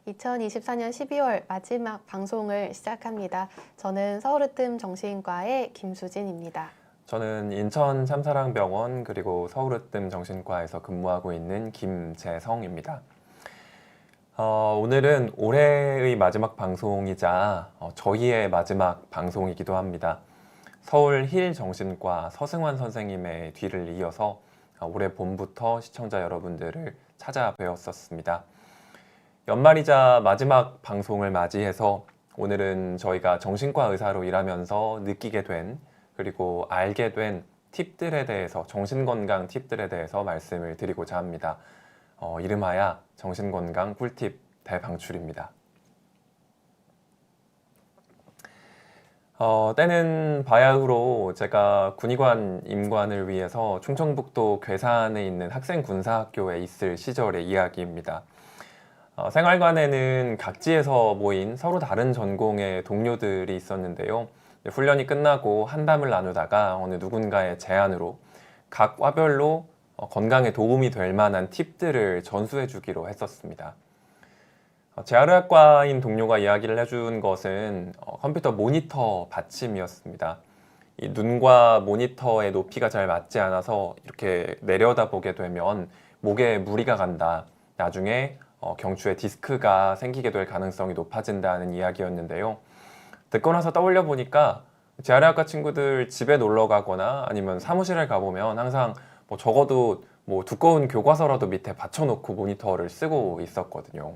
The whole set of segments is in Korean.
2024년 12월 마지막 방송을 시작합니다. 저는 서울으뜸 정신과의 김수진입니다. 저는 인천 참사랑병원 그리고 서울으뜸 정신과에서 근무하고 있는 김재성입니다. 오늘은 올해의 마지막 방송이자 저희의 마지막 방송이기도 합니다. 서울 힐 정신과 서승환 선생님의 뒤를 이어서 올해 봄부터 시청자 여러분들을 찾아뵈었었습니다. 연말이자 마지막 방송을 맞이해서 오늘은 저희가 정신과 의사로 일하면서 느끼게 된 그리고 알게 된 팁들에 대해서 정신건강 팁들에 대해서 말씀을 드리고자 합니다. 이름하여 정신건강 꿀팁 대방출입니다. 때는 바야흐로 제가 군의관 임관을 위해서 충청북도 괴산에 있는 학생군사학교에 있을 시절의 이야기입니다. 생활관에는 각지에서 모인 서로 다른 전공의 동료들이 있었는데요. 훈련이 끝나고 한담을 나누다가 어느 누군가의 제안으로 각 과별로 건강에 도움이 될 만한 팁들을 전수해 주기로 했었습니다. 재활의학과인 동료가 이야기를 해준 것은 컴퓨터 모니터 받침이었습니다. 이 눈과 모니터의 높이가 잘 맞지 않아서 이렇게 내려다보게 되면 목에 무리가 간다. 나중에 경추에 디스크가 생기게 될 가능성이 높아진다는 이야기였는데요. 듣고 나서 떠올려 보니까 재활의학과 친구들 집에 놀러 가거나 아니면 사무실에 가보면 항상 적어도 두꺼운 교과서라도 밑에 받쳐놓고 모니터를 쓰고 있었거든요.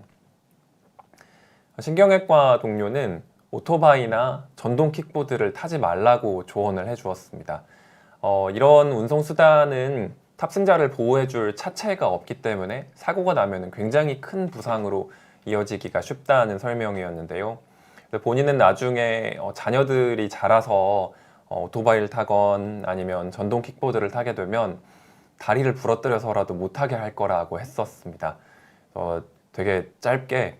신경외과 동료는 오토바이나 전동 킥보드를 타지 말라고 조언을 해주었습니다. 이런 운송수단은 탑승자를 보호해줄 차체가 없기 때문에 사고가 나면 굉장히 큰 부상으로 이어지기가 쉽다는 설명이었는데요. 본인은 나중에 자녀들이 자라서 오토바이를 타건 아니면 전동 킥보드를 타게 되면 다리를 부러뜨려서라도 못하게 할 거라고 했었습니다. 되게 짧게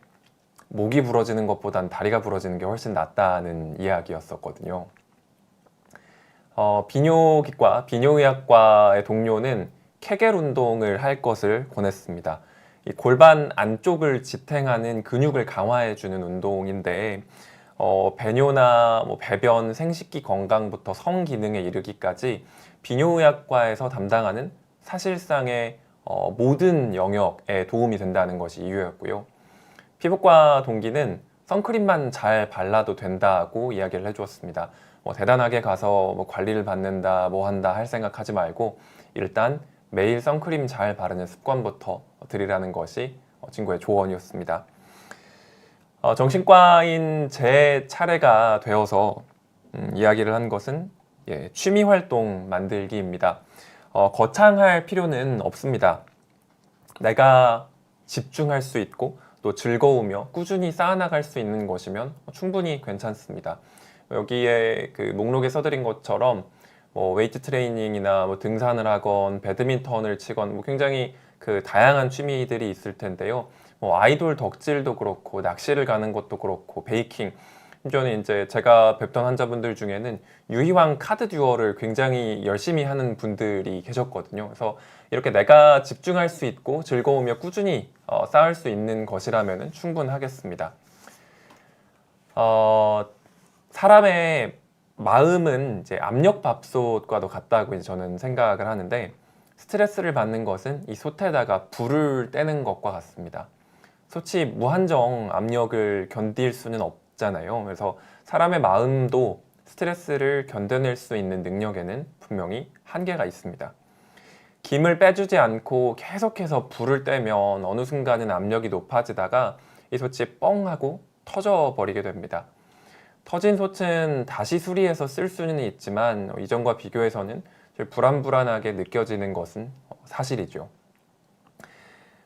목이 부러지는 것보단 다리가 부러지는 게 훨씬 낫다는 이야기였었거든요. 비뇨기과, 비뇨의학과의 동료는 케겔 운동을 할 것을 권했습니다. 이 골반 안쪽을 지탱하는 근육을 강화해주는 운동인데 배뇨나 배변, 생식기 건강부터 성기능에 이르기까지 비뇨의학과에서 담당하는 사실상의 모든 영역에 도움이 된다는 것이 이유였고요. 피부과 동기는 선크림만 잘 발라도 된다고 이야기를 해주었습니다. 대단하게 가서 관리를 받는다, 뭐 한다 할 생각하지 말고 일단 매일 선크림 잘 바르는 습관부터 들이라는 것이 친구의 조언이었습니다. 정신과인 제 차례가 되어서 이야기를 한 것은 취미활동 만들기입니다. 거창할 필요는 없습니다. 내가 집중할 수 있고 또 즐거우며 꾸준히 쌓아나갈 수 있는 것이면 충분히 괜찮습니다. 여기에 그 목록에 써드린 것처럼 웨이트 트레이닝이나 등산을 하건 배드민턴을 치건 굉장히 그 다양한 취미들이 있을 텐데요. 아이돌 덕질도 그렇고 낚시를 가는 것도 그렇고 베이킹, 심지어는 이제 제가 뵙던 환자분들 중에는 유희왕 카드 듀얼을 굉장히 열심히 하는 분들이 계셨거든요. 그래서 이렇게 내가 집중할 수 있고 즐거우며 꾸준히 쌓을 수 있는 것이라면 충분하겠습니다. 사람의 마음은 이제 압력밥솥과도 같다고 이제 저는 생각을 하는데 스트레스를 받는 것은 이 솥에다가 불을 떼는 것과 같습니다. 솥이 무한정 압력을 견딜 수는 없잖아요. 그래서 사람의 마음도 스트레스를 견뎌낼 수 있는 능력에는 분명히 한계가 있습니다. 김을 빼주지 않고 계속해서 불을 떼면 어느 순간은 압력이 높아지다가 이 솥이 뻥 하고 터져버리게 됩니다. 터진 솥은 다시 수리해서 쓸 수는 있지만 이전과 비교해서는 불안불안하게 느껴지는 것은 사실이죠.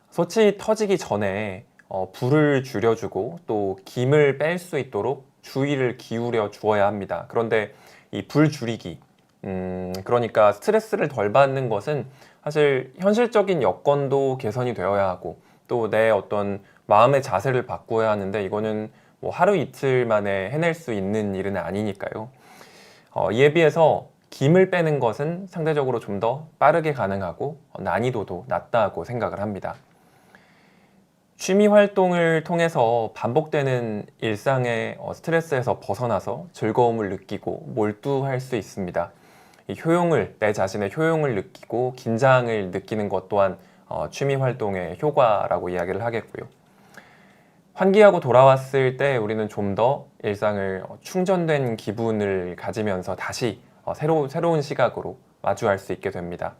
솥이 터지기 전에 불을 줄여주고 또 김을 뺄 수 있도록 주의를 기울여 주어야 합니다. 그런데 이 불 줄이기, 그러니까 스트레스를 덜 받는 것은 사실 현실적인 여건도 개선이 되어야 하고 또 내 어떤 마음의 자세를 바꾸어야 하는데 이거는 하루 이틀 만에 해낼 수 있는 일은 아니니까요. 이에 비해서 김을 빼는 것은 상대적으로 좀 더 빠르게 가능하고 난이도도 낮다고 생각을 합니다. 취미 활동을 통해서 반복되는 일상의 스트레스에서 벗어나서 즐거움을 느끼고 몰두할 수 있습니다. 내 자신의 효용을 느끼고 긴장을 느끼는 것 또한 취미 활동의 효과라고 이야기를 하겠고요. 환기하고 돌아왔을 때 우리는 좀 더 일상을 충전된 기분을 가지면서 다시 새로운 시각으로 마주할 수 있게 됩니다.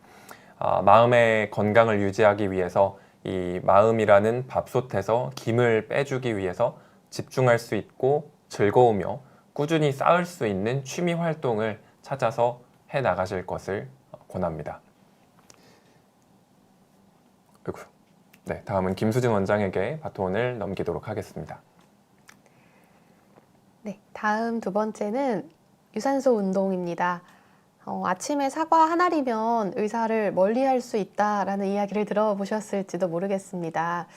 마음의 건강을 유지하기 위해서 이 마음이라는 밥솥에서 김을 빼주기 위해서 집중할 수 있고 즐거우며 꾸준히 쌓을 수 있는 취미 활동을 찾아서 해 나가실 것을 권합니다. 아이고. 네, 다음은 김수진 원장에게 바톤을 넘기도록 하겠습니다. 네, 다음 두 번째는 유산소 운동입니다. 아침에 사과 한 알이면 의사를 멀리할 수 있다라는 이야기를 들어보셨을지도 모르겠습니다.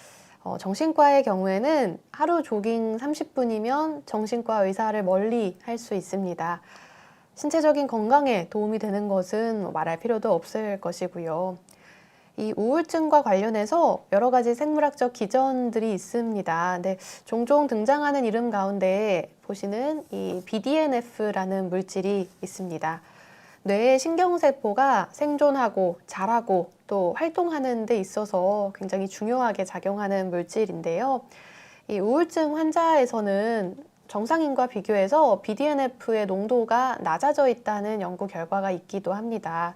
정신과의 경우에는 하루 조깅 30분이면 정신과 의사를 멀리 할 수 있습니다. 신체적인 건강에 도움이 되는 것은 말할 필요도 없을 것이고요. 이 우울증과 관련해서 여러 가지 생물학적 기전들이 있습니다. 근데 종종 등장하는 이름 가운데 보시는 이 BDNF라는 물질이 있습니다. 뇌의 신경세포가 생존하고 자라고 또 활동하는 데 있어서 굉장히 중요하게 작용하는 물질인데요. 이 우울증 환자에서는 정상인과 비교해서 BDNF의 농도가 낮아져 있다는 연구 결과가 있기도 합니다.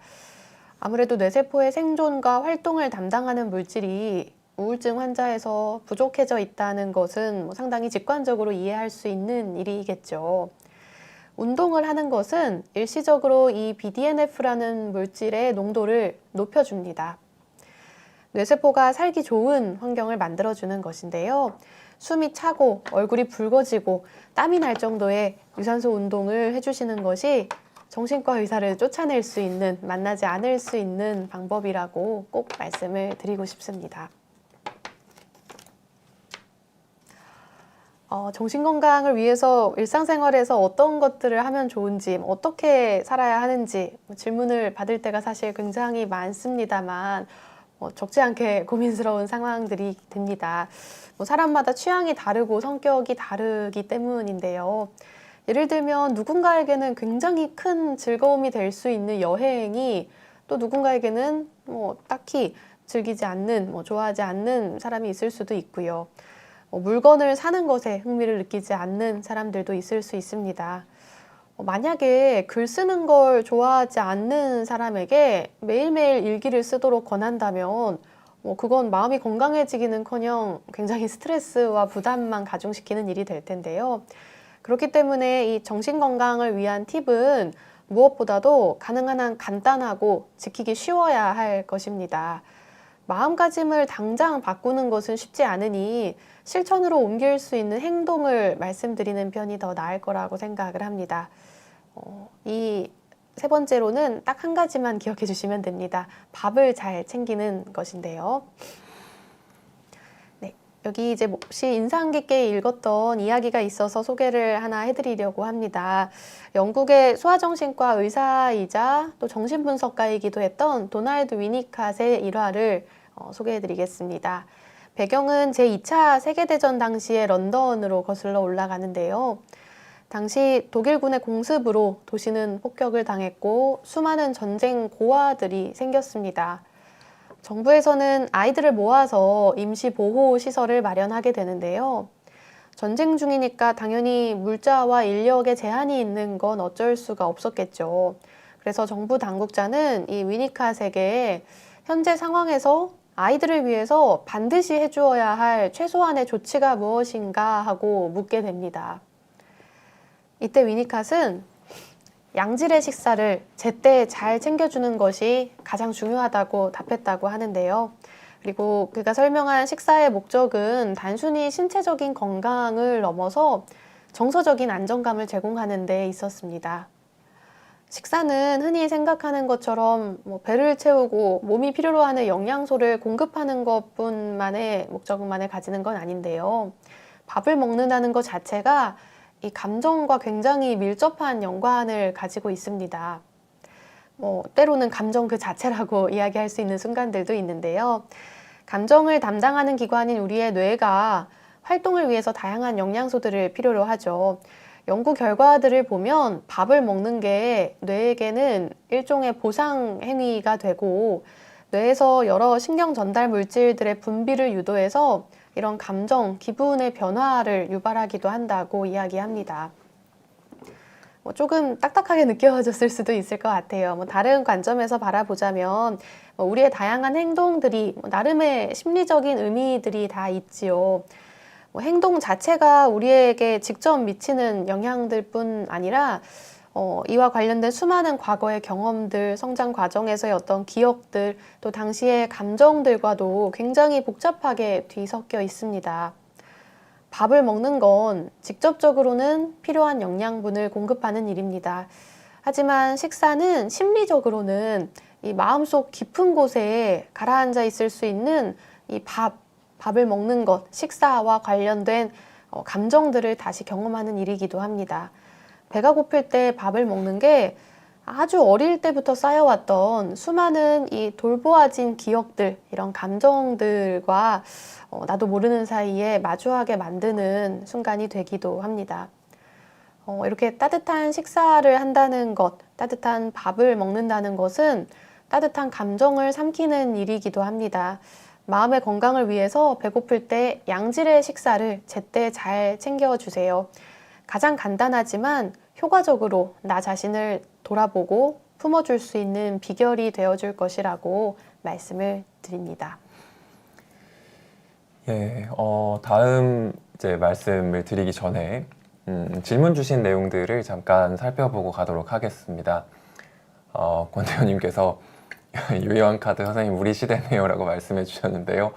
아무래도 뇌세포의 생존과 활동을 담당하는 물질이 우울증 환자에서 부족해져 있다는 것은 상당히 직관적으로 이해할 수 있는 일이겠죠. 운동을 하는 것은 일시적으로 이 BDNF라는 물질의 농도를 높여줍니다. 뇌세포가 살기 좋은 환경을 만들어주는 것인데요. 숨이 차고 얼굴이 붉어지고 땀이 날 정도의 유산소 운동을 해주시는 것이 정신과 의사를 쫓아낼 수 있는, 만나지 않을 수 있는 방법이라고 꼭 말씀을 드리고 싶습니다. 정신건강을 위해서 일상생활에서 어떤 것들을 하면 좋은지, 어떻게 살아야 하는지 질문을 받을 때가 사실 굉장히 많습니다만 적지 않게 고민스러운 상황들이 됩니다. 사람마다 취향이 다르고 성격이 다르기 때문인데요. 예를 들면 누군가에게는 굉장히 큰 즐거움이 될 수 있는 여행이 또 누군가에게는 딱히 즐기지 않는, 좋아하지 않는 사람이 있을 수도 있고요. 물건을 사는 것에 흥미를 느끼지 않는 사람들도 있을 수 있습니다. 만약에 글 쓰는 걸 좋아하지 않는 사람에게 매일매일 일기를 쓰도록 권한다면 그건 마음이 건강해지기는커녕 굉장히 스트레스와 부담만 가중시키는 일이 될 텐데요. 그렇기 때문에 이 정신건강을 위한 팁은 무엇보다도 가능한 한 간단하고 지키기 쉬워야 할 것입니다. 마음가짐을 당장 바꾸는 것은 쉽지 않으니 실천으로 옮길 수 있는 행동을 말씀드리는 편이 더 나을 거라고 생각을 합니다. 이 세 번째로는 딱 한 가지만 기억해 주시면 됩니다. 밥을 잘 챙기는 것인데요. 네, 여기 이제 혹시 인상 깊게 읽었던 이야기가 있어서 소개를 하나 해드리려고 합니다. 영국의 소아정신과 의사이자 또 정신분석가이기도 했던 도널드 위니캇의 일화를 소개해드리겠습니다. 배경은 제2차 세계대전 당시의 런던으로 거슬러 올라가는데요. 당시 독일군의 공습으로 도시는 폭격을 당했고 수많은 전쟁 고아들이 생겼습니다. 정부에서는 아이들을 모아서 임시 보호 시설을 마련하게 되는데요. 전쟁 중이니까 당연히 물자와 인력에 제한이 있는 건 어쩔 수가 없었겠죠. 그래서 정부 당국자는 이 위니캇에게 현재 상황에서 아이들을 위해서 반드시 해주어야 할 최소한의 조치가 무엇인가 하고 묻게 됩니다. 이때 위니캇은 양질의 식사를 제때 잘 챙겨주는 것이 가장 중요하다고 답했다고 하는데요. 그리고 그가 설명한 식사의 목적은 단순히 신체적인 건강을 넘어서 정서적인 안정감을 제공하는 데 있었습니다. 식사는 흔히 생각하는 것처럼 배를 채우고 몸이 필요로 하는 영양소를 공급하는 것뿐만의 목적만을 가지는 건 아닌데요. 밥을 먹는다는 것 자체가 이 감정과 굉장히 밀접한 연관을 가지고 있습니다. 때로는 감정 그 자체라고 이야기할 수 있는 순간들도 있는데요. 감정을 담당하는 기관인 우리의 뇌가 활동을 위해서 다양한 영양소들을 필요로 하죠. 연구 결과들을 보면 밥을 먹는 게 뇌에게는 일종의 보상 행위가 되고 뇌에서 여러 신경 전달 물질들의 분비를 유도해서 이런 감정, 기분의 변화를 유발하기도 한다고 이야기합니다. 조금 딱딱하게 느껴졌을 수도 있을 것 같아요. 다른 관점에서 바라보자면 우리의 다양한 행동들이 나름의 심리적인 의미들이 다 있지요. 행동 자체가 우리에게 직접 미치는 영향들 뿐 아니라 이와 관련된 수많은 과거의 경험들, 성장 과정에서의 어떤 기억들, 또 당시의 감정들과도 굉장히 복잡하게 뒤섞여 있습니다. 밥을 먹는 건 직접적으로는 필요한 영양분을 공급하는 일입니다. 하지만 식사는 심리적으로는 이 마음속 깊은 곳에 가라앉아 있을 수 있는 이 밥을 먹는 것, 식사와 관련된 감정들을 다시 경험하는 일이기도 합니다. 배가 고플 때 밥을 먹는 게 아주 어릴 때부터 쌓여왔던 수많은 이 돌보아진 기억들, 이런 감정들과 나도 모르는 사이에 마주하게 만드는 순간이 되기도 합니다. 이렇게 따뜻한 식사를 한다는 것, 따뜻한 밥을 먹는다는 것은 따뜻한 감정을 삼키는 일이기도 합니다. 마음의 건강을 위해서 배고플 때 양질의 식사를 제때 잘 챙겨주세요. 가장 간단하지만 효과적으로 나 자신을 돌아보고 품어줄 수 있는 비결이 되어줄 것이라고 말씀을 드립니다. 예, 다음 이제 말씀을 드리기 전에 질문 주신 내용들을 잠깐 살펴보고 가도록 하겠습니다. 권대호님께서 유희왕 카드 선생님 우리 시대네요 라고 말씀해 주셨는데요.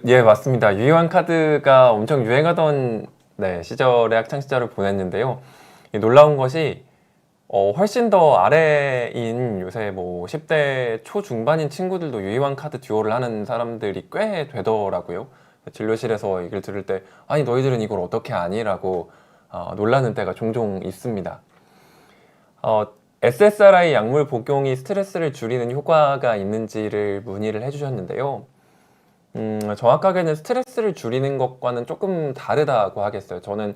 예, 맞습니다. 유희왕 카드가 엄청 유행하던 시절의 학창시절을 보냈는데요. 놀라운 것이 훨씬 더 아래인 요새 뭐 10대 초중반인 친구들도 유희왕 카드 듀오를 하는 사람들이 꽤 되더라고요. 진료실에서 얘기를 들을 때 아니 너희들은 이걸 어떻게 아니? 라고 놀라는 때가 종종 있습니다. SSRI 약물 복용이 스트레스를 줄이는 효과가 있는지를 문의를 해주셨는데요. 정확하게는 스트레스를 줄이는 것과는 조금 다르다고 하겠어요. 저는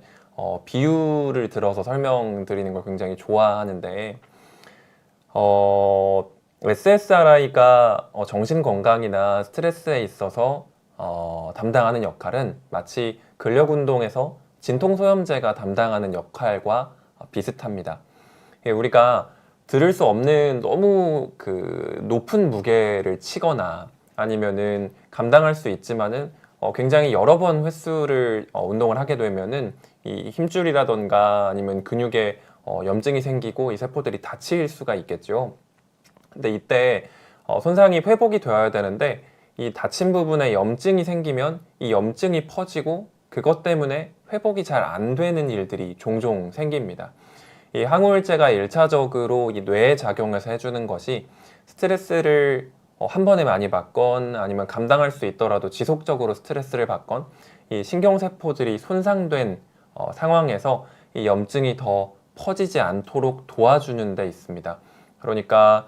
비유를 들어서 설명드리는 걸 굉장히 좋아하는데 SSRI가 정신건강이나 스트레스에 있어서 담당하는 역할은 마치 근력운동에서 진통소염제가 담당하는 역할과 비슷합니다. 우리가 들을 수 없는 너무 높은 무게를 치거나 아니면은 감당할 수 있지만은 굉장히 여러 번 횟수를 운동을 하게 되면은 이 힘줄이라던가 아니면 근육에 염증이 생기고 이 세포들이 다칠 수가 있겠죠. 근데 이때 손상이 회복이 되어야 되는데 이 다친 부분에 염증이 생기면 이 염증이 퍼지고 그것 때문에 회복이 잘 안 되는 일들이 종종 생깁니다. 이 항우울제가 1차적으로 이 뇌에 작용해서 해주는 것이 스트레스를 한 번에 많이 받건 아니면 감당할 수 있더라도 지속적으로 스트레스를 받건 이 신경세포들이 손상된 상황에서 이 염증이 더 퍼지지 않도록 도와주는 데 있습니다. 그러니까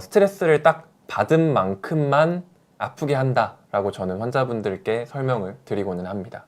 스트레스를 딱 받은 만큼만 아프게 한다라고 저는 환자분들께 설명을 드리고는 합니다.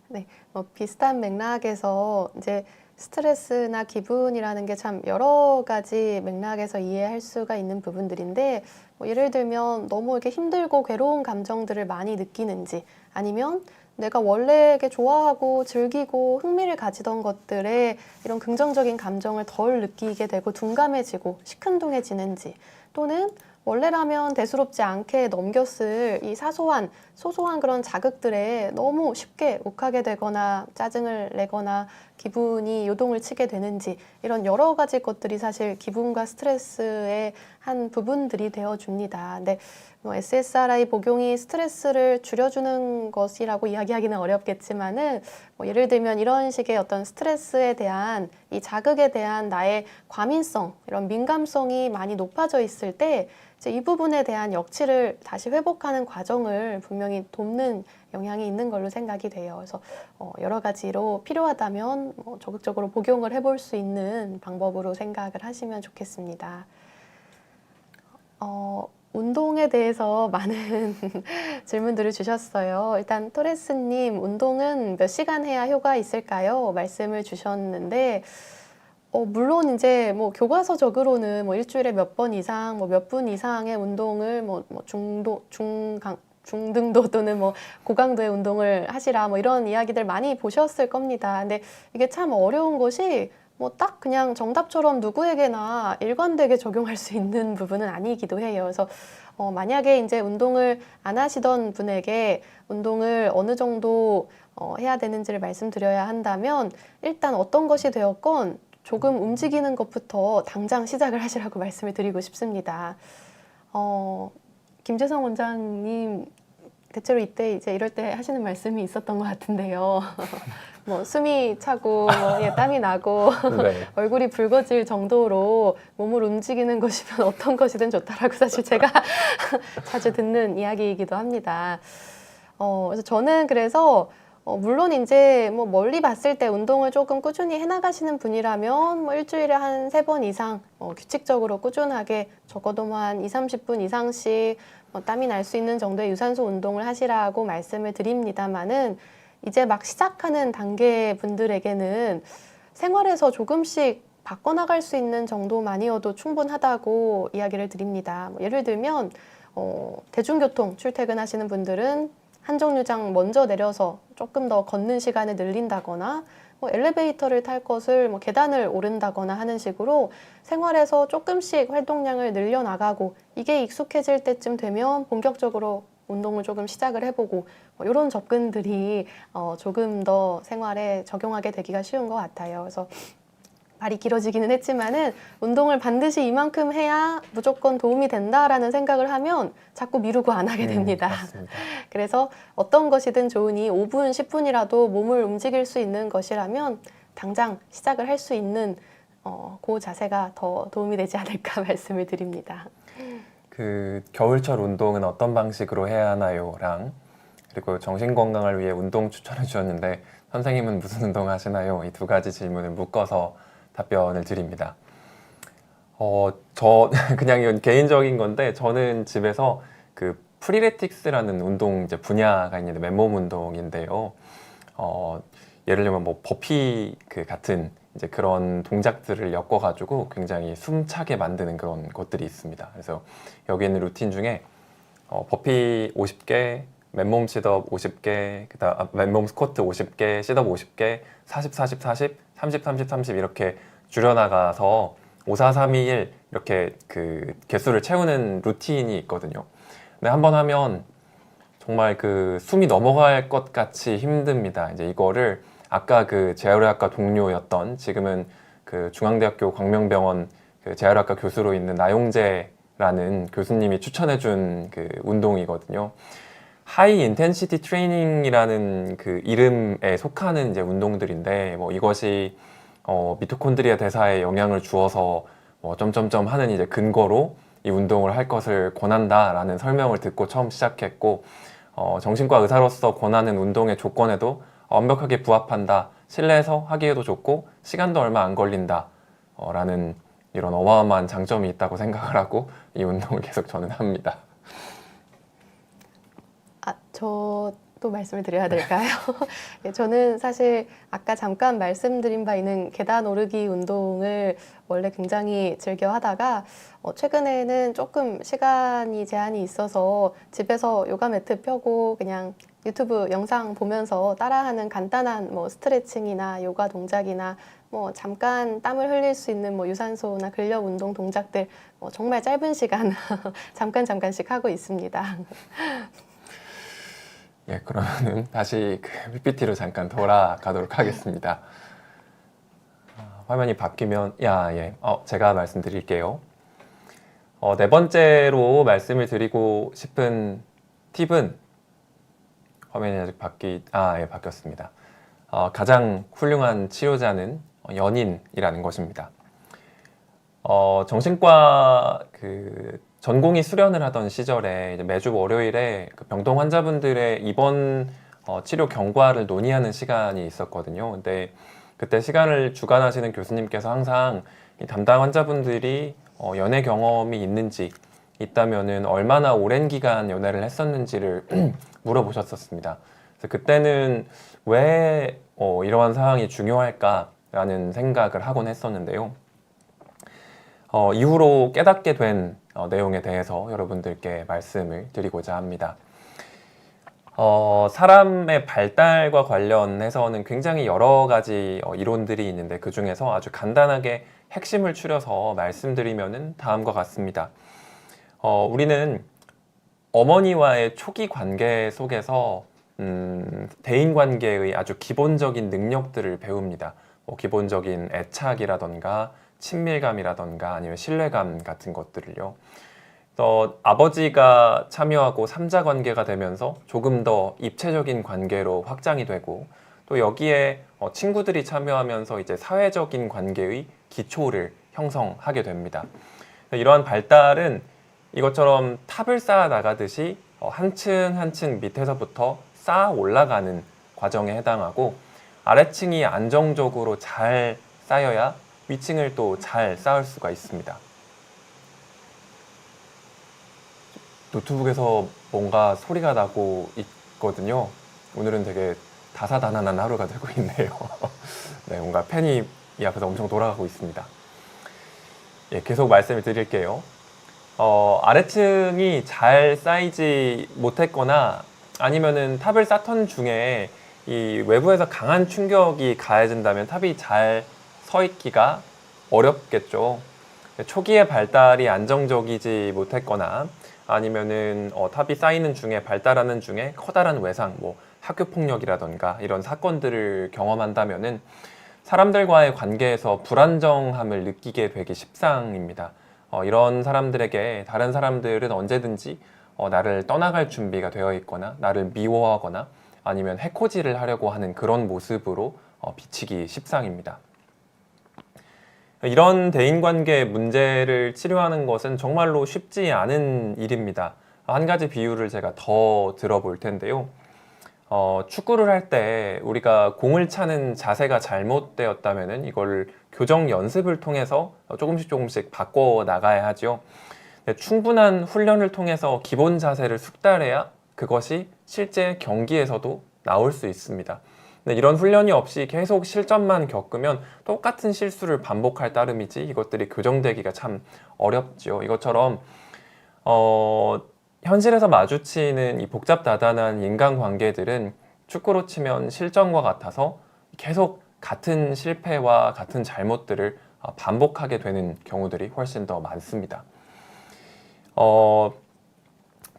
네, 비슷한 맥락에서 이제 스트레스나 기분이라는 게 참 여러 가지 맥락에서 이해할 수가 있는 부분들인데 예를 들면 너무 이렇게 힘들고 괴로운 감정들을 많이 느끼는지 아니면 내가 원래 이렇게 좋아하고 즐기고 흥미를 가지던 것들에 이런 긍정적인 감정을 덜 느끼게 되고 둔감해지고 시큰둥해지는지 또는 원래라면 대수롭지 않게 넘겼을 이 소소한 그런 자극들에 너무 쉽게 욱하게 되거나 짜증을 내거나 기분이 요동을 치게 되는지 이런 여러 가지 것들이 사실 기분과 스트레스의 한 부분들이 되어줍니다. 근데 SSRI 복용이 스트레스를 줄여주는 것이라고 이야기하기는 어렵겠지만은 예를 들면 이런 식의 어떤 스트레스에 대한 이 자극에 대한 나의 과민성, 이런 민감성이 많이 높아져 있을 때 이 부분에 대한 역치를 다시 회복하는 과정을 분명히 돕는 영향이 있는 걸로 생각이 돼요. 그래서 여러 가지로 필요하다면 적극적으로 복용을 해볼 수 있는 방법으로 생각을 하시면 좋겠습니다. 운동에 대해서 많은 질문들을 주셨어요. 일단 토레스님, 운동은 몇 시간 해야 효과 있을까요? 말씀을 주셨는데, 물론 이제 뭐 교과서적으로는 뭐 일주일에 몇 번 이상, 뭐 몇 분 이상의 운동을 뭐 중등도 또는 뭐 고강도의 운동을 하시라 뭐 이런 이야기들 많이 보셨을 겁니다. 근데 이게 참 어려운 것이 뭐 딱 그냥 정답처럼 누구에게나 일관되게 적용할 수 있는 부분은 아니기도 해요. 그래서 만약에 이제 운동을 안 하시던 분에게 운동을 어느 정도 해야 되는지를 말씀드려야 한다면 일단 어떤 것이 되었건 조금 움직이는 것부터 당장 시작을 하시라고 말씀을 드리고 싶습니다. 김재성 원장님 대체로 이때 이제 이럴 때 하시는 말씀이 있었던 것 같은데요. 뭐 숨이 차고 뭐 땀이 나고 네. 얼굴이 붉어질 정도로 몸을 움직이는 것이면 어떤 것이든 좋다라고 사실 제가 자주 듣는 이야기이기도 합니다. 그래서 저는 그래서 물론 이제 뭐 멀리 봤을 때 운동을 조금 꾸준히 해나가시는 분이라면 뭐 일주일에 한 3번 이상 규칙적으로 꾸준하게 적어도 뭐 한 20-30분 이상씩 땀이 날 수 있는 정도의 유산소 운동을 하시라고 말씀을 드립니다만은 이제 막 시작하는 단계 분들에게는 생활에서 조금씩 바꿔나갈 수 있는 정도만이어도 충분하다고 이야기를 드립니다. 뭐 예를 들면 대중교통 출퇴근하시는 분들은 한 정류장 먼저 내려서 조금 더 걷는 시간을 늘린다거나 뭐 엘리베이터를 탈 것을 뭐 계단을 오른다거나 하는 식으로 생활에서 조금씩 활동량을 늘려나가고 이게 익숙해질 때쯤 되면 본격적으로 운동을 조금 시작을 해보고 뭐 이런 접근들이 조금 더 생활에 적용하게 되기가 쉬운 것 같아요. 그래서 말이 길어지기는 했지만은 운동을 반드시 이만큼 해야 무조건 도움이 된다라는 생각을 하면 자꾸 미루고 안 하게 됩니다. 맞습니다. 그래서 어떤 것이든 좋으니 5분, 10분이라도 몸을 움직일 수 있는 것이라면 당장 시작을 할 수 있는 그 자세가 더 도움이 되지 않을까 말씀을 드립니다. 그 겨울철 운동은 어떤 방식으로 해야 하나요?랑 그리고 정신 건강을 위해 운동 추천해 주셨는데 선생님은 무슨 운동 하시나요? 이 두 가지 질문을 묶어서 답변을 드립니다. 저 그냥 이건 개인적인 건데 저는 집에서 그 프리레틱스라는 운동 이제 분야가 있는데 맨몸 운동인데요. 예를 들면 뭐 버피 그 같은 이제 그런 동작들을 엮어가지고 굉장히 숨차게 만드는 그런 것들이 있습니다. 그래서 여기 있는 루틴 중에 버피 50개, 맨몸 sit-up 50개, 그다음 맨몸 스쿼트 50개, sit-up 50개, 40, 40, 40, 30, 30, 30 이렇게 줄여나가서 5, 4, 3, 2, 1 이렇게 그 개수를 채우는 루틴이 있거든요. 근데 한번 하면 정말 그 숨이 넘어갈 것 같이 힘듭니다. 이제 이거를 아까 그 재활의학과 동료였던 지금은 그 중앙대학교 광명병원 그 재활의학과 교수로 있는 나용재라는 교수님이 추천해준 그 운동이거든요. 하이 인텐시티 트레이닝이라는 그 이름에 속하는 이제 운동들인데 뭐 이것이 미토콘드리아 대사에 영향을 주어서 뭐 점점점 하는 이제 근거로 이 운동을 할 것을 권한다라는 설명을 듣고 처음 시작했고 정신과 의사로서 권하는 운동의 조건에도 완벽하게 부합한다. 실내에서 하기에도 좋고 시간도 얼마 안 걸린다. 라는 이런 어마어마한 장점이 있다고 생각을 하고 이 운동을 계속 저는 합니다. 저도 말씀을 드려야 될까요? 네, 저는 사실 아까 잠깐 말씀드린 바 있는 계단 오르기 운동을 원래 굉장히 즐겨 하다가 최근에는 조금 시간이 제한이 있어서 집에서 요가 매트 펴고 그냥 유튜브 영상 보면서 따라하는 간단한 뭐 스트레칭이나 요가 동작이나 뭐 잠깐 땀을 흘릴 수 있는 뭐 유산소나 근력 운동 동작들 정말 짧은 시간 잠깐씩 하고 있습니다. 예, 그러면은 다시 그 PPT로 잠깐 돌아가도록 하겠습니다. 화면이 바뀌면, 제가 말씀드릴게요. 네 번째로 말씀을 드리고 싶은 팁은 화면이 아직 바뀌었습니다. 가장 훌륭한 치료자는 연인이라는 것입니다. 정신과 그 전공의 수련을 하던 시절에 이제 매주 월요일에 그 병동 환자분들의 입원 치료 경과를 논의하는 시간이 있었거든요. 근데 그때 시간을 주관하시는 교수님께서 항상 이 담당 환자분들이 연애 경험이 있는지, 있다면은 얼마나 오랜 기간 연애를 했었는지를 물어보셨었습니다. 그래서 그때는 왜 이러한 상황이 중요할까라는 생각을 하곤 했었는데요. 이후로 깨닫게 된 내용에 대해서 여러분들께 말씀을 드리고자 합니다. 사람의 발달과 관련해서는 굉장히 여러 가지 이론들이 있는데 그 중에서 아주 간단하게 핵심을 추려서 말씀드리면은 다음과 같습니다. 우리는 어머니와의 초기 관계 속에서 대인 관계의 아주 기본적인 능력들을 배웁니다. 기본적인 애착이라던가 친밀감이라던가 아니면 신뢰감 같은 것들을요. 또 아버지가 참여하고 삼자 관계가 되면서 조금 더 입체적인 관계로 확장이 되고 또 여기에 친구들이 참여하면서 이제 사회적인 관계의 기초를 형성하게 됩니다. 이러한 발달은 이것처럼 탑을 쌓아 나가듯이 한 층 한 층 밑에서부터 쌓아 올라가는 과정에 해당하고 아래층이 안정적으로 잘 쌓여야 위층을 또 잘 쌓을 수가 있습니다. 노트북에서 뭔가 소리가 나고 있거든요. 오늘은 되게 다사다난한 하루가 되고 있네요. 네, 뭔가 팬이 이 앞에서 엄청 돌아가고 있습니다. 예, 계속 말씀을 드릴게요. 아래층이 잘 쌓이지 못했거나 아니면은 탑을 쌓던 중에 이 외부에서 강한 충격이 가해진다면 탑이 잘 서 있기가 어렵겠죠. 초기의 발달이 안정적이지 못했거나 아니면은 탑이 쌓이는 중에 발달하는 중에 커다란 외상, 뭐 학교 폭력이라던가 이런 사건들을 경험한다면은 사람들과의 관계에서 불안정함을 느끼게 되기 십상입니다. 이런 사람들에게 다른 사람들은 언제든지 나를 떠나갈 준비가 되어 있거나 나를 미워하거나 아니면 해코지를 하려고 하는 그런 모습으로 비치기 십상입니다. 이런 대인관계 문제를 치료하는 것은 정말로 쉽지 않은 일입니다. 한 가지 비유를 제가 더 들어볼 텐데요. 축구를 할 때 우리가 공을 차는 자세가 잘못되었다면 이걸 교정 연습을 통해서 조금씩 바꿔 나가야 하죠. 충분한 훈련을 통해서 기본 자세를 숙달해야 그것이 실제 경기에서도 나올 수 있습니다. 이런 훈련이 없이 계속 실전만 겪으면 똑같은 실수를 반복할 따름이지 이것들이 교정되기가 참 어렵죠. 이것처럼 현실에서 마주치는 이 복잡다단한 인간관계들은 축구로 치면 실전과 같아서 계속 같은 실패와 같은 잘못들을 반복하게 되는 경우들이 훨씬 더 많습니다.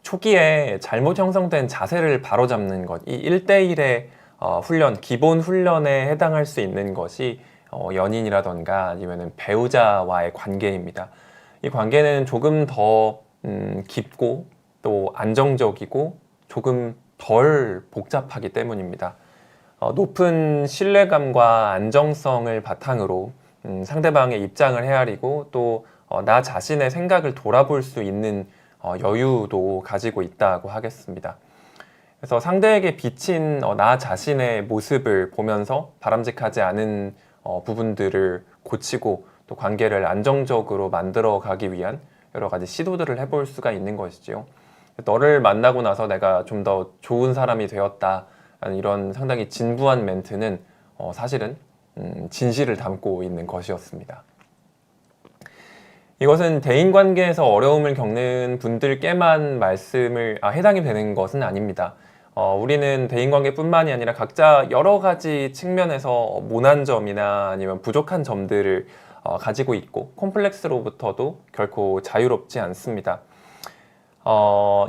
초기에 잘못 형성된 자세를 바로잡는 것, 이 1대1의 훈련, 기본 훈련에 해당할 수 있는 것이 연인이라던가 아니면 배우자와의 관계입니다. 이 관계는 조금 더 깊고 또 안정적이고 조금 덜 복잡하기 때문입니다. 높은 신뢰감과 안정성을 바탕으로 상대방의 입장을 헤아리고 또 나 자신의 생각을 돌아볼 수 있는 여유도 가지고 있다고 하겠습니다. 그래서 상대에게 비친 나 자신의 모습을 보면서 바람직하지 않은 부분들을 고치고 또 관계를 안정적으로 만들어 가기 위한 여러 가지 시도들을 해볼 수가 있는 것이지요. 너를 만나고 나서 내가 좀 더 좋은 사람이 되었다 라는 이런 상당히 진부한 멘트는 사실은 진실을 담고 있는 것이었습니다. 이것은 대인관계에서 어려움을 겪는 분들께만 해당이 되는 것은 아닙니다. 우리는 대인관계뿐만이 아니라 각자 여러 가지 측면에서 모난 점이나 아니면 부족한 점들을 가지고 있고 콤플렉스로부터도 결코 자유롭지 않습니다.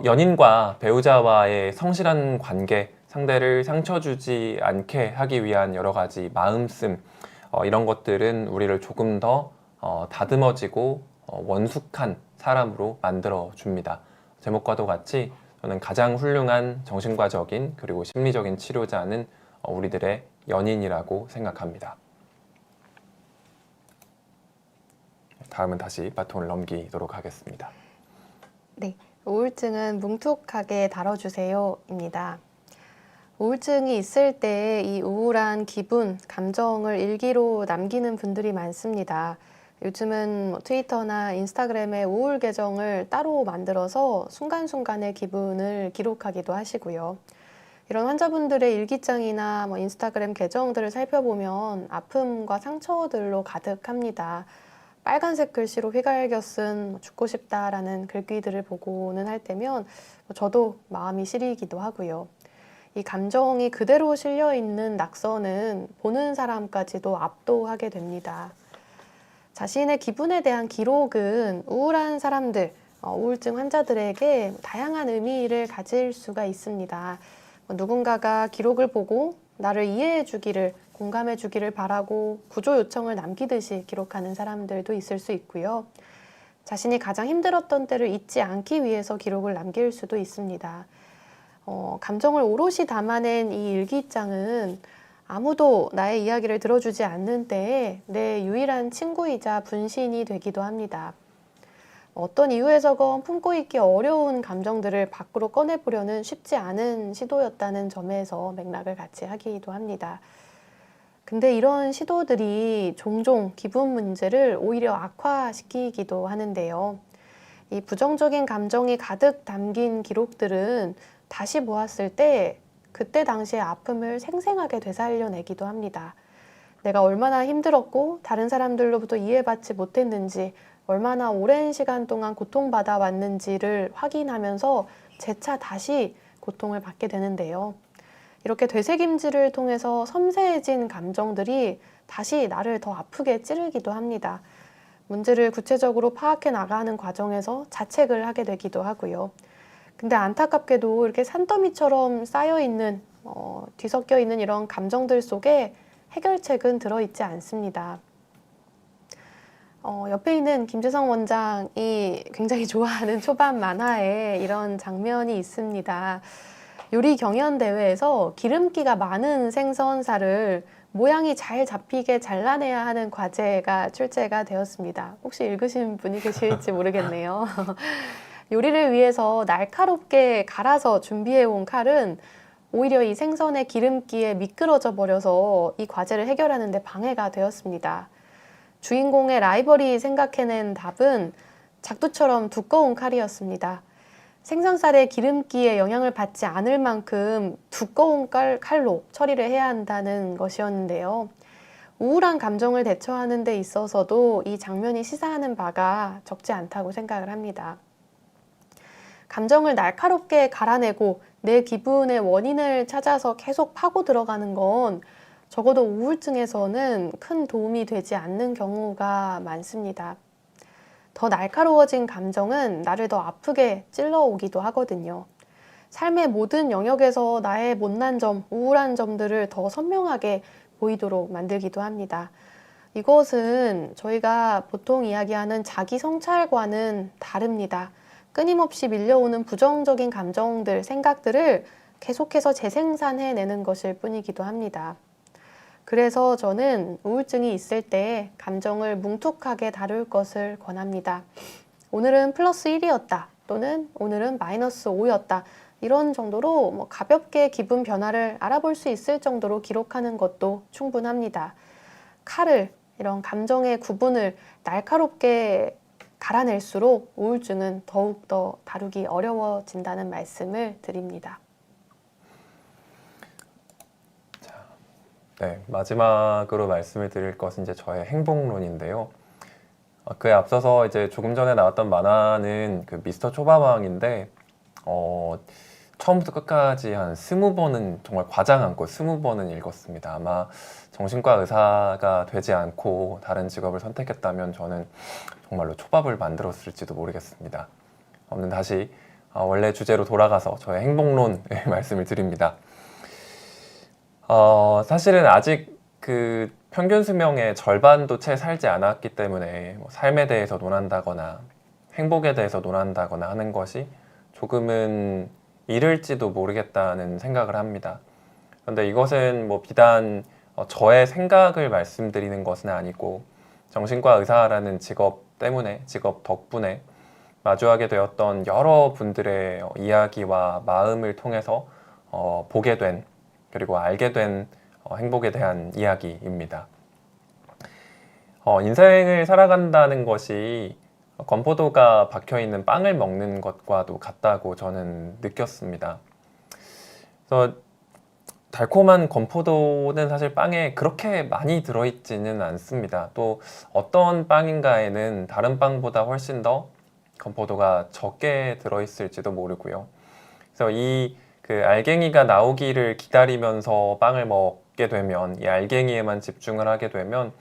연인과 배우자와의 성실한 관계, 상대를 상처 주지 않게 하기 위한 여러 가지 마음씀, 이런 것들은 우리를 조금 더 다듬어지고 원숙한 사람으로 만들어 줍니다. 제목과도 같이 저는 가장 훌륭한 정신과적인 그리고 심리적인 치료자는 우리들의 연인이라고 생각합니다. 다음은 다시 바톤을 넘기도록 하겠습니다. 네, 우울증은 뭉툭하게 다뤄주세요입니다. 우울증이 있을 때 이 우울한 기분, 감정을 일기로 남기는 분들이 많습니다. 요즘은 뭐 트위터나 인스타그램에 우울 계정을 따로 만들어서 순간순간의 기분을 기록하기도 하시고요. 이런 환자분들의 일기장이나 뭐 인스타그램 계정들을 살펴보면 아픔과 상처들로 가득합니다. 빨간색 글씨로 휘갈겨 쓴 죽고 싶다라는 글귀들을 보고는 할 때면 저도 마음이 시리기도 하고요. 이 감정이 그대로 실려 있는 낙서는 보는 사람까지도 압도하게 됩니다. 자신의 기분에 대한 기록은 우울한 사람들, 우울증 환자들에게 다양한 의미를 가질 수가 있습니다. 누군가가 기록을 보고 나를 이해해 주기를, 공감해 주기를 바라고 구조 요청을 남기듯이 기록하는 사람들도 있을 수 있고요. 자신이 가장 힘들었던 때를 잊지 않기 위해서 기록을 남길 수도 있습니다. 감정을 오롯이 담아낸 이 일기장은 아무도 나의 이야기를 들어주지 않는 때에 내 유일한 친구이자 분신이 되기도 합니다. 어떤 이유에서건 품고 있기 어려운 감정들을 밖으로 꺼내보려는 쉽지 않은 시도였다는 점에서 맥락을 같이 하기도 합니다. 근데 이런 시도들이 종종 기분 문제를 오히려 악화시키기도 하는데요. 이 부정적인 감정이 가득 담긴 기록들은 다시 보았을 때 그때 당시의 아픔을 생생하게 되살려내기도 합니다. 내가 얼마나 힘들었고 다른 사람들로부터 이해받지 못했는지, 얼마나 오랜 시간 동안 고통받아 왔는지를 확인하면서 재차 다시 고통을 받게 되는데요. 이렇게 되새김질을 통해서 섬세해진 감정들이 다시 나를 더 아프게 찌르기도 합니다. 문제를 구체적으로 파악해 나가는 과정에서 자책을 하게 되기도 하고요. 근데 안타깝게도 이렇게 산더미처럼 쌓여있는, 뒤섞여 있는 이런 감정들 속에 해결책은 들어있지 않습니다. 옆에 있는 김재성 원장이 굉장히 좋아하는 초반 만화에 이런 장면이 있습니다. 요리 경연 대회에서 기름기가 많은 생선살을 모양이 잘 잡히게 잘라내야 하는 과제가 출제가 되었습니다. 혹시 읽으신 분이 계실지 모르겠네요. 요리를 위해서 날카롭게 갈아서 준비해온 칼은 오히려 이 생선의 기름기에 미끄러져 버려서 이 과제를 해결하는 데 방해가 되었습니다. 주인공의 라이벌이 생각해낸 답은 작두처럼 두꺼운 칼이었습니다. 생선살의 기름기에 영향을 받지 않을 만큼 두꺼운 칼로 처리를 해야 한다는 것이었는데요. 우울한 감정을 대처하는 데 있어서도 이 장면이 시사하는 바가 적지 않다고 생각을 합니다. 감정을 날카롭게 갈아내고 내 기분의 원인을 찾아서 계속 파고 들어가는 건 적어도 우울증에서는 큰 도움이 되지 않는 경우가 많습니다. 더 날카로워진 감정은 나를 더 아프게 찔러오기도 하거든요. 삶의 모든 영역에서 나의 못난 점, 우울한 점들을 더 선명하게 보이도록 만들기도 합니다. 이것은 저희가 보통 이야기하는 자기 성찰과는 다릅니다. 끊임없이 밀려오는 부정적인 감정들, 생각들을 계속해서 재생산해내는 것일 뿐이기도 합니다. 그래서 저는 우울증이 있을 때 감정을 뭉툭하게 다룰 것을 권합니다. 오늘은 플러스 1이었다 또는 오늘은 마이너스 5였다 이런 정도로 가볍게 기분 변화를 알아볼 수 있을 정도로 기록하는 것도 충분합니다. 칼을, 이런 감정의 구분을 날카롭게 갈아낼수록 우울증은 더욱더 다루기 어려워진다는 말씀을 드립니다. 네, 마지막으로 말씀을 드릴 것은 이제 저의 행복론인데요. 그에 앞서서 이제 조금 전에 나왔던 만화는 그 미스터 초밥왕인데, 처음부터 끝까지 한 20번은 정말 과장 않고 20번은 읽었습니다. 아마 정신과 의사가 되지 않고 다른 직업을 선택했다면 저는 정말로 초밥을 만들었을지도 모르겠습니다. 아무튼 다시 원래 주제로 돌아가서 저의 행복론의 말씀을 드립니다. 사실은 아직 그 평균 수명의 절반도 채 살지 않았기 때문에 삶에 대해서 논한다거나 행복에 대해서 논한다거나 하는 것이 조금은 이를지도 모르겠다는 생각을 합니다. 그런데 이것은 비단 저의 생각을 말씀드리는 것은 아니고 정신과 의사라는 직업 때문에, 직업 덕분에 마주하게 되었던 여러 분들의 이야기와 마음을 통해서 보게 된, 그리고 알게 된 행복에 대한 이야기입니다. 인생을 살아간다는 것이 건포도가 박혀 있는 빵을 먹는 것과도 같다고 저는 느꼈습니다. 그래서 달콤한 건포도는 사실 빵에 그렇게 많이 들어있지는 않습니다. 또 어떤 빵인가에는 다른 빵보다 훨씬 더 건포도가 적게 들어있을지도 모르고요. 그래서 이 그 알갱이가 나오기를 기다리면서 빵을 먹게 되면, 이 알갱이에만 집중을 하게 되면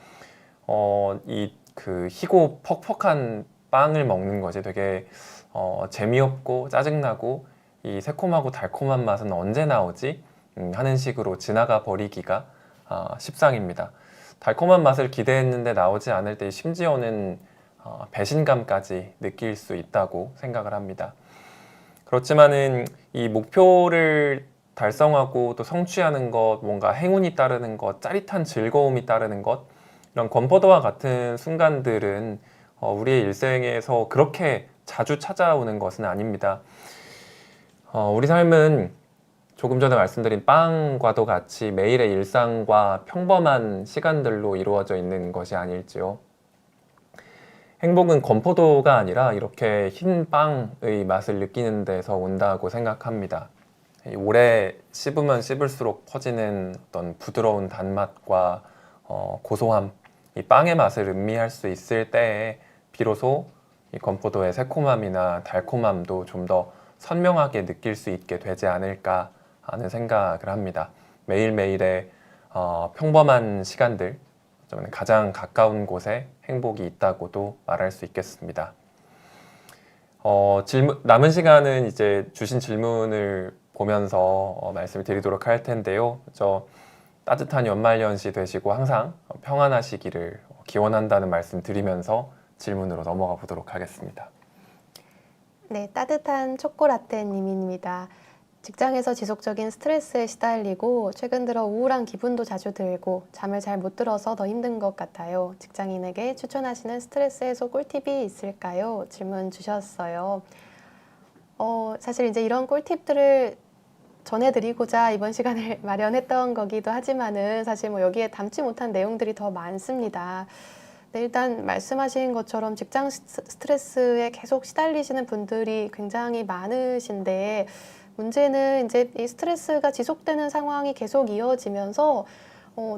이 그 희고 퍽퍽한 빵을 먹는 것이 되게 재미없고 짜증나고, 이 새콤하고 달콤한 맛은 언제 나오지? 하는 식으로 지나가 버리기가 십상입니다. 달콤한 맛을 기대했는데 나오지 않을 때 심지어는 배신감까지 느낄 수 있다고 생각을 합니다. 그렇지만은 이 목표를 달성하고 또 성취하는 것, 뭔가 행운이 따르는 것, 짜릿한 즐거움이 따르는 것, 이런 건포도와 같은 순간들은 우리의 일생에서 그렇게 자주 찾아오는 것은 아닙니다. 우리 삶은 조금 전에 말씀드린 빵과도 같이 매일의 일상과 평범한 시간들로 이루어져 있는 것이 아닐지요. 행복은 건포도가 아니라 이렇게 흰 빵의 맛을 느끼는 데서 온다고 생각합니다. 오래 씹으면 씹을수록 퍼지는 어떤 부드러운 단맛과 고소함, 이 빵의 맛을 음미할 수 있을 때에 비로소 이 건포도의 새콤함이나 달콤함도 좀 더 선명하게 느낄 수 있게 되지 않을까 하는 생각을 합니다. 매일매일의 평범한 시간들, 가장 가까운 곳에 행복이 있다고도 말할 수 있겠습니다. 남은 시간은 이제 주신 질문을 보면서 말씀을 드리도록 할 텐데요. 따뜻한 연말연시 되시고 항상 평안하시기를 기원한다는 말씀 드리면서 질문으로 넘어가 보도록 하겠습니다. 네, 따뜻한 초코라떼님입니다. 직장에서 지속적인 스트레스에 시달리고 최근 들어 우울한 기분도 자주 들고 잠을 잘 못 들어서 더 힘든 것 같아요. 직장인에게 추천하시는 스트레스 해소 꿀팁이 있을까요? 질문 주셨어요. 사실 이제 이런 꿀팁들을 전해드리고자 이번 시간을 마련했던 거기도 하지만은 사실 뭐 여기에 담지 못한 내용들이 더 많습니다. 네, 일단 말씀하신 것처럼 직장 스트레스에 계속 시달리시는 분들이 굉장히 많으신데, 문제는 이제 이 스트레스가 지속되는 상황이 계속 이어지면서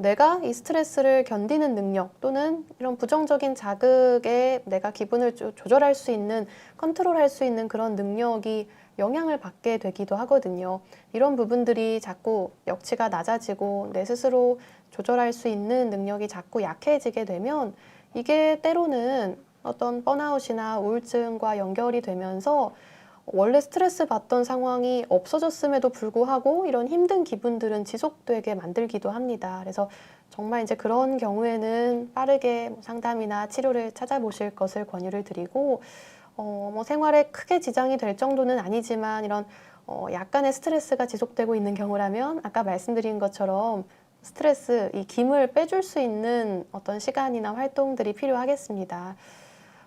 내가 이 스트레스를 견디는 능력 또는 이런 부정적인 자극에 내가 기분을 조절할 수 있는, 컨트롤할 수 있는 그런 능력이 영향을 받게 되기도 하거든요. 이런 부분들이 자꾸 역치가 낮아지고 내 스스로 조절할 수 있는 능력이 자꾸 약해지게 되면 이게 때로는 어떤 번아웃이나 우울증과 연결이 되면서 원래 스트레스 받던 상황이 없어졌음에도 불구하고 이런 힘든 기분들은 지속되게 만들기도 합니다. 그래서 정말 이제 그런 경우에는 빠르게 상담이나 치료를 찾아보실 것을 권유를 드리고, 뭐 생활에 크게 지장이 될 정도는 아니지만 이런 약간의 스트레스가 지속되고 있는 경우라면 아까 말씀드린 것처럼 스트레스, 이 김을 빼줄 수 있는 어떤 시간이나 활동들이 필요하겠습니다.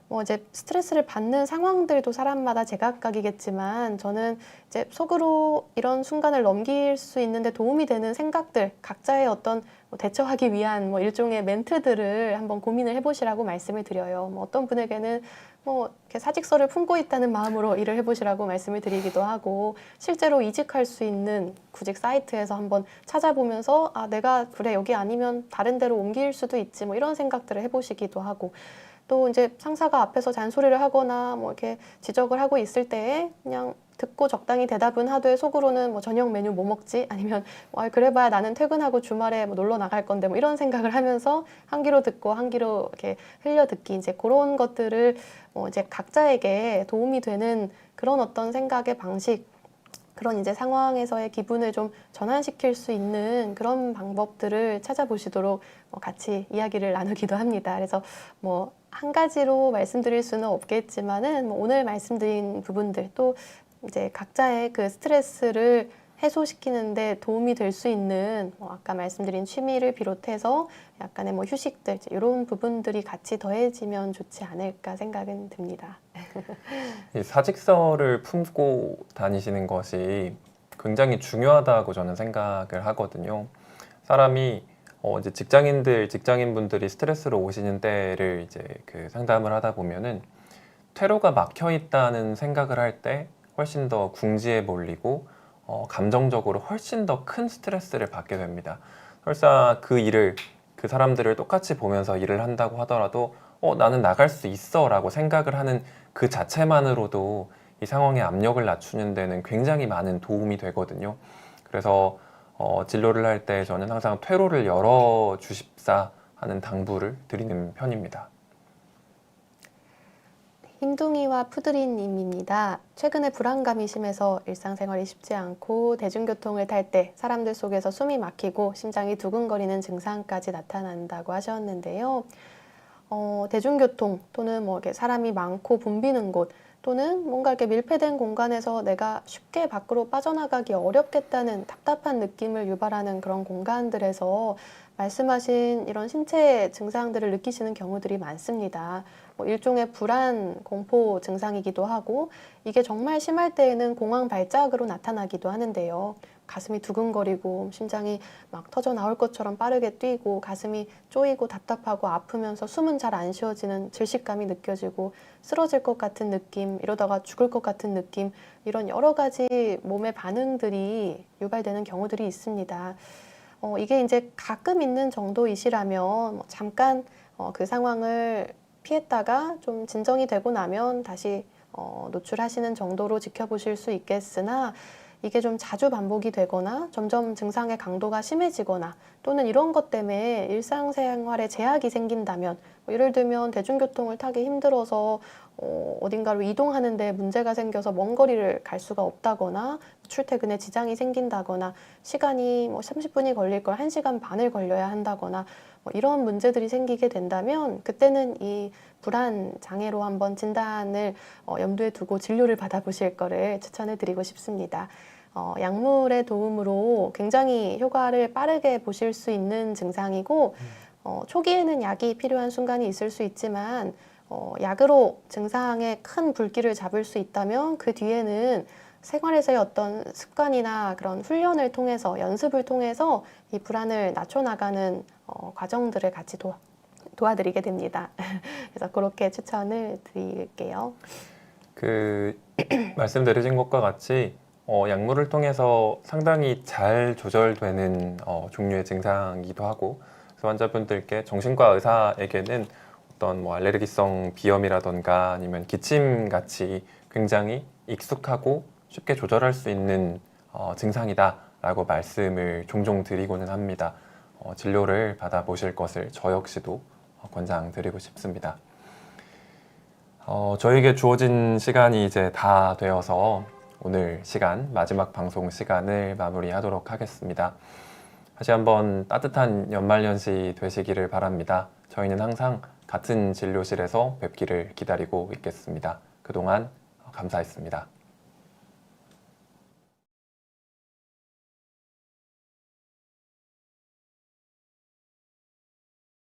뭐 이제 스트레스를 받는 상황들도 사람마다 제각각이겠지만 저는 이제 속으로 이런 순간을 넘길 수 있는데 도움이 되는 생각들, 각자의 어떤 대처하기 위한 뭐 일종의 멘트들을 한번 고민을 해보시라고 말씀을 드려요. 뭐 어떤 분에게는 뭐 이렇게 사직서를 품고 있다는 마음으로 일을 해보시라고 말씀을 드리기도 하고, 실제로 이직할 수 있는 구직 사이트에서 한번 찾아보면서 내가 그래 여기 아니면 다른 데로 옮길 수도 있지 뭐 이런 생각들을 해보시기도 하고, 또 이제 상사가 앞에서 잔소리를 하거나 뭐 이렇게 지적을 하고 있을 때에 그냥 듣고 적당히 대답은 하되 속으로는 뭐 저녁 메뉴 뭐 먹지? 아니면 그래봐야 나는 퇴근하고 주말에 뭐 놀러 나갈 건데 뭐 이런 생각을 하면서 한 귀로 듣고 한 귀로 이렇게 흘려 듣기, 이제 그런 것들을 이제 각자에게 도움이 되는 그런 어떤 생각의 방식, 그런 이제 상황에서의 기분을 좀 전환시킬 수 있는 그런 방법들을 찾아보시도록 같이 이야기를 나누기도 합니다. 그래서 뭐 한 가지로 말씀드릴 수는 없겠지만은 뭐 오늘 말씀드린 부분들, 또 이제 각자의 그 스트레스를 해소시키는데 도움이 될 수 있는 아까 말씀드린 취미를 비롯해서 약간의 뭐 휴식들, 이런 부분들이 같이 더해지면 좋지 않을까 생각은 듭니다. 이 사직서를 품고 다니시는 것이 굉장히 중요하다고 저는 생각을 하거든요. 사람이 이제 직장인분들이 스트레스로 오시는 때를 이제 그 상담을 하다 보면은 퇴로가 막혀 있다는 생각을 할 때 훨씬 더 궁지에 몰리고 감정적으로 훨씬 더 큰 스트레스를 받게 됩니다. 설사 그 사람들을 똑같이 보면서 일을 한다고 하더라도 나는 나갈 수 있어 라고 생각을 하는 그 자체만으로도 이 상황의 압력을 낮추는 데는 굉장히 많은 도움이 되거든요. 그래서 진료를 할 때 저는 항상 퇴로를 열어 주십사 하는 당부를 드리는 편입니다. 흰둥이와 푸드리님입니다. 최근에 불안감이 심해서 일상생활이 쉽지 않고 대중교통을 탈 때 사람들 속에서 숨이 막히고 심장이 두근거리는 증상까지 나타난다고 하셨는데요. 대중교통 또는 뭐 이렇게 사람이 많고 붐비는 곳 또는 뭔가 이렇게 밀폐된 공간에서 내가 쉽게 밖으로 빠져나가기 어렵겠다는 답답한 느낌을 유발하는 그런 공간들에서 말씀하신 이런 신체 증상들을 느끼시는 경우들이 많습니다. 뭐 일종의 불안, 공포 증상이기도 하고 이게 정말 심할 때에는 공황 발작으로 나타나기도 하는데요. 가슴이 두근거리고 심장이 막 터져 나올 것처럼 빠르게 뛰고 가슴이 쪼이고 답답하고 아프면서 숨은 잘 안 쉬어지는 질식감이 느껴지고 쓰러질 것 같은 느낌, 이러다가 죽을 것 같은 느낌, 이런 여러 가지 몸의 반응들이 유발되는 경우들이 있습니다. 이게 이제 가끔 있는 정도이시라면 뭐 잠깐 그 상황을 피했다가 좀 진정이 되고 나면 다시 노출하시는 정도로 지켜보실 수 있겠으나 이게 좀 자주 반복이 되거나 점점 증상의 강도가 심해지거나 또는 이런 것 때문에 일상생활에 제약이 생긴다면 뭐 예를 들면 대중교통을 타기 힘들어서 어딘가로 이동하는데 문제가 생겨서 먼 거리를 갈 수가 없다거나 출퇴근에 지장이 생긴다거나 시간이 뭐 30분이 걸릴 걸 1시간 반을 걸려야 한다거나 뭐 이런 문제들이 생기게 된다면 그때는 이 불안 장애로 한번 진단을 염두에 두고 진료를 받아보실 거를 추천해 드리고 싶습니다. 약물의 도움으로 굉장히 효과를 빠르게 보실 수 있는 증상이고 초기에는 약이 필요한 순간이 있을 수 있지만 약으로 증상의 큰 불길을 잡을 수 있다면 그 뒤에는 생활에서의 어떤 습관이나 그런 훈련을 통해서 연습을 통해서 이 불안을 낮춰나가는 과정들을 같이 도와드리게 됩니다. 그래서 그렇게 추천을 드릴게요. 말씀드린 것과 같이 약물을 통해서 상당히 잘 조절되는 종류의 증상이기도 하고 그래서 환자분들께 정신과 의사에게는 어떤 뭐 알레르기성 비염이라던가 아니면 기침 같이 굉장히 익숙하고 쉽게 조절할 수 있는 증상이다라고 말씀을 종종 드리고는 합니다. 진료를 받아보실 것을 저 역시도 권장드리고 싶습니다. 저에게 주어진 시간이 이제 다 되어서 오늘 시간, 마지막 방송 시간을 마무리하도록 하겠습니다. 다시 한번 따뜻한 연말연시 되시기를 바랍니다. 저희는 항상 같은 진료실에서 뵙기를 기다리고 있겠습니다. 그동안 감사했습니다.